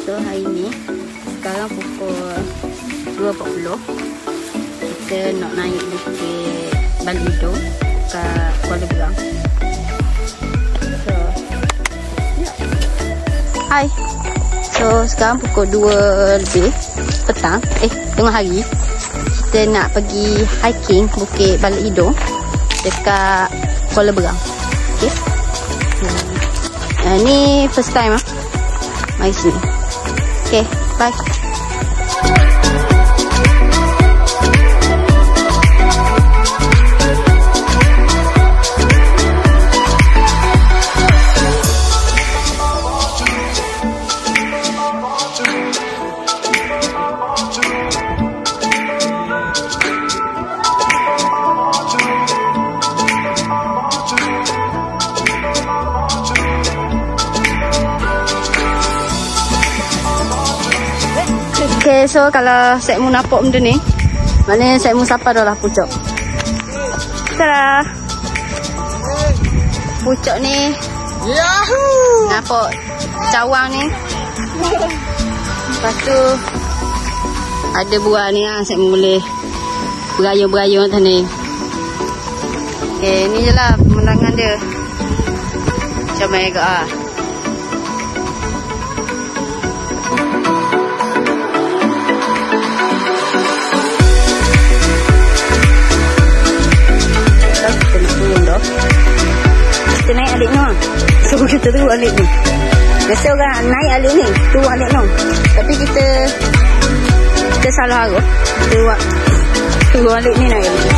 So hari ni sekarang pukul 2.40. Kita nak naik bukit Balido kat Kuala Berang. So ya. Hai. So sekarang pukul 2 lebih petang, tengah hari. Kita nak pergi hiking bukit Balido dekat Kuala Berang. Okay. Ni first time mari sini. Okay, bye. Okay, so kalau saya mau nampak benda ni, maknanya saya mau sapa dah lah pucuk. Tada! Pucuk ni, yahoo! Nampak cawang ni. Lepas tu, ada buah ni lah, saya boleh berayun-berayun atas ni. Okay, ni je lah pemandangan dia. Macam mana agak lah. Kita naik alik ni. So kita turun alik ni. Biasa orang naik alik ni, turun alik ni. Tapi kita salah arah. Turun alik ni naik alik ni.